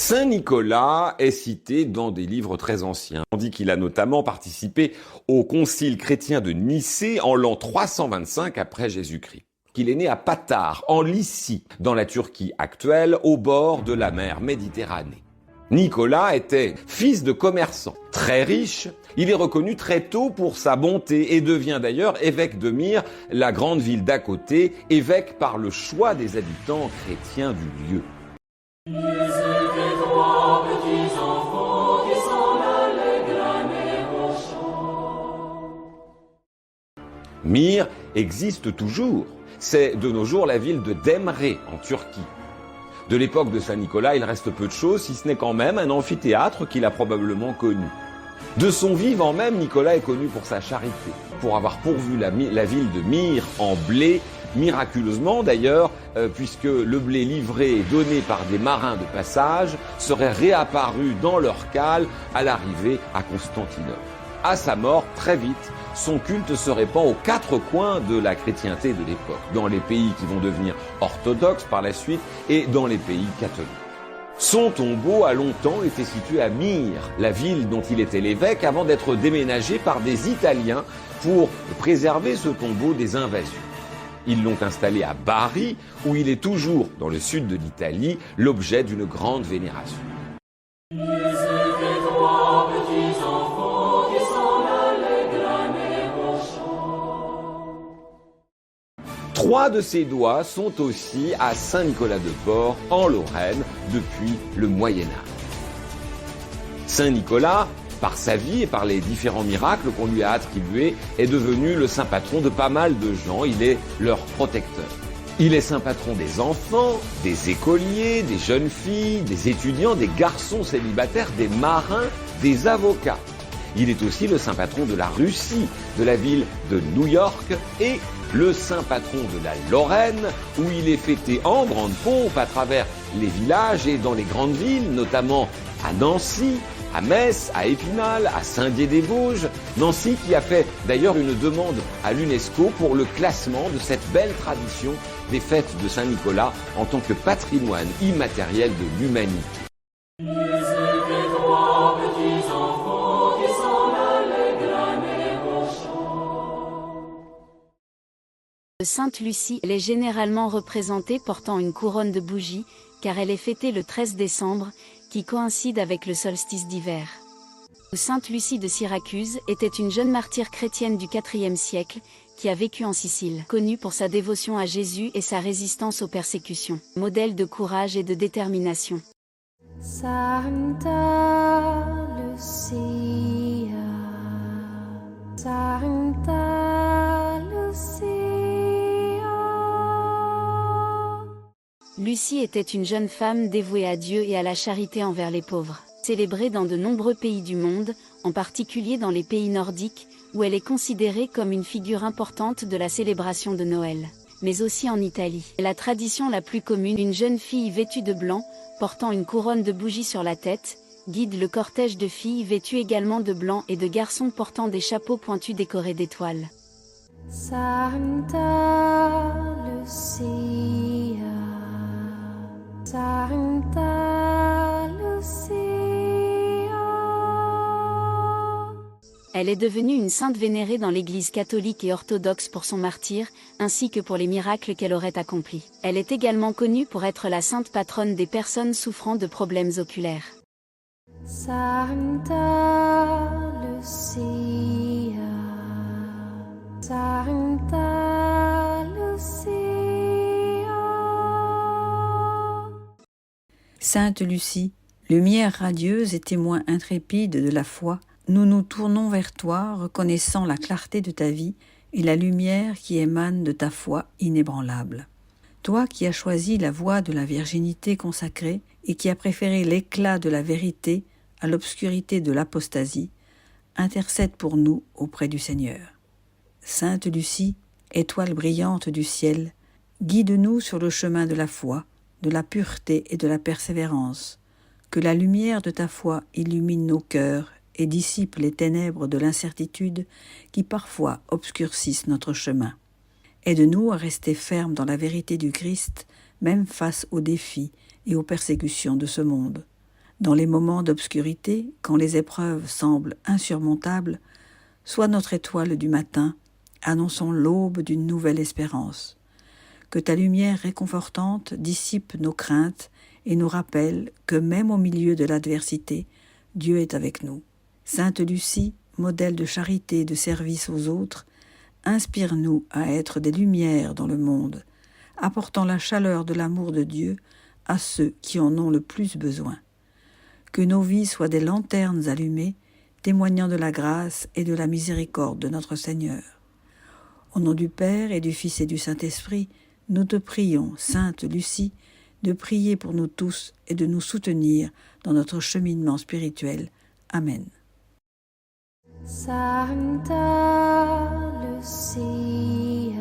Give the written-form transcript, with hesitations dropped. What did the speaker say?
Saint Nicolas est cité dans des livres très anciens. On dit qu'il a notamment participé au concile chrétien de Nicée en l'an 325 après Jésus-Christ. Qu'il est né à Patare, en Lycie, dans la Turquie actuelle, au bord de la mer Méditerranée. Nicolas était fils de commerçant, très riche. Il est reconnu très tôt pour sa bonté et devient d'ailleurs évêque de Myre, la grande ville d'à côté, évêque par le choix des habitants chrétiens du lieu. Ils étaient trois petits enfants qui s'en allaient glaner au champ. Myre existe toujours. C'est de nos jours la ville de Demre en Turquie. De l'époque de Saint Nicolas, il reste peu de choses, si ce n'est quand même un amphithéâtre qu'il a probablement connu. De son vivant même, Nicolas est connu pour sa charité, pour avoir pourvu la ville de Myre en blé, miraculeusement d'ailleurs, puisque le blé livré et donné par des marins de passage serait réapparu dans leur cale à l'arrivée à Constantinople. À sa mort, très vite, son culte se répand aux quatre coins de la chrétienté de l'époque, dans les pays qui vont devenir orthodoxes par la suite et dans les pays catholiques. Son tombeau a longtemps été situé à Myre, la ville dont il était l'évêque, avant d'être déménagé par des Italiens pour préserver ce tombeau des invasions. Ils l'ont installé à Bari, où il est toujours, dans le sud de l'Italie, l'objet d'une grande vénération. Ils étaient trois petits enfants qui s'en allaient glaner au champ. Trois de ses doigts sont aussi à Saint-Nicolas-de-Port, en Lorraine, depuis le Moyen-Âge. Saint-Nicolas, par sa vie et par les différents miracles qu'on lui a attribués, est devenu le saint patron de pas mal de gens. Il est leur protecteur. Il est saint patron des enfants, des écoliers, des jeunes filles, des étudiants, des garçons célibataires, des marins, des avocats. Il est aussi le saint patron de la Russie, de la ville de New York et le saint patron de la Lorraine, où il est fêté en grande pompe à travers les villages et dans les grandes villes, notamment à Nancy, à Metz, à Épinal, à Saint-Dié-des-Vosges. Nancy qui a fait d'ailleurs une demande à l'UNESCO pour le classement de cette belle tradition des fêtes de Saint-Nicolas en tant que patrimoine immatériel de l'humanité. Ils étaient trois petits enfants qui s'en allaient glaner au champ. Sainte Lucie, elle est généralement représentée portant une couronne de bougies, car elle est fêtée le 13 décembre, qui coïncide avec le solstice d'hiver. Sainte Lucie de Syracuse était une jeune martyre chrétienne du IVe siècle, qui a vécu en Sicile, connue pour sa dévotion à Jésus et sa résistance aux persécutions, modèle de courage et de détermination. Santa Lucia, Santa Lucia. Lucie était une jeune femme dévouée à Dieu et à la charité envers les pauvres, célébrée dans de nombreux pays du monde, en particulier dans les pays nordiques, où elle est considérée comme une figure importante de la célébration de Noël, mais aussi en Italie. La tradition la plus commune, une jeune fille vêtue de blanc, portant une couronne de bougies sur la tête, guide le cortège de filles vêtues également de blanc et de garçons portant des chapeaux pointus décorés d'étoiles. Santa Lucia, Santa Lucia. Elle est devenue une sainte vénérée dans l'Église catholique et orthodoxe pour son martyre, ainsi que pour les miracles qu'elle aurait accomplis. Elle est également connue pour être la sainte patronne des personnes souffrant de problèmes oculaires. Santa Lucia, Santa Lucia. Sainte Lucie, lumière radieuse et témoin intrépide de la foi, nous nous tournons vers toi, reconnaissant la clarté de ta vie et la lumière qui émane de ta foi inébranlable. Toi qui as choisi la voie de la virginité consacrée et qui as préféré l'éclat de la vérité à l'obscurité de l'apostasie, intercède pour nous auprès du Seigneur. Sainte Lucie, étoile brillante du ciel, guide-nous sur le chemin de la foi, de la pureté et de la persévérance. Que la lumière de ta foi illumine nos cœurs et dissipe les ténèbres de l'incertitude qui parfois obscurcissent notre chemin. Aide-nous à rester fermes dans la vérité du Christ, même face aux défis et aux persécutions de ce monde. Dans les moments d'obscurité, quand les épreuves semblent insurmontables, sois notre étoile du matin, annonçons l'aube d'une nouvelle espérance. Que ta lumière réconfortante dissipe nos craintes et nous rappelle que même au milieu de l'adversité, Dieu est avec nous. Sainte Lucie, modèle de charité et de service aux autres, inspire-nous à être des lumières dans le monde, apportant la chaleur de l'amour de Dieu à ceux qui en ont le plus besoin. Que nos vies soient des lanternes allumées, témoignant de la grâce et de la miséricorde de notre Seigneur. Au nom du Père et du Fils et du Saint-Esprit, nous te prions, Sainte Lucie, de prier pour nous tous et de nous soutenir dans notre cheminement spirituel. Amen. Sancta Lucia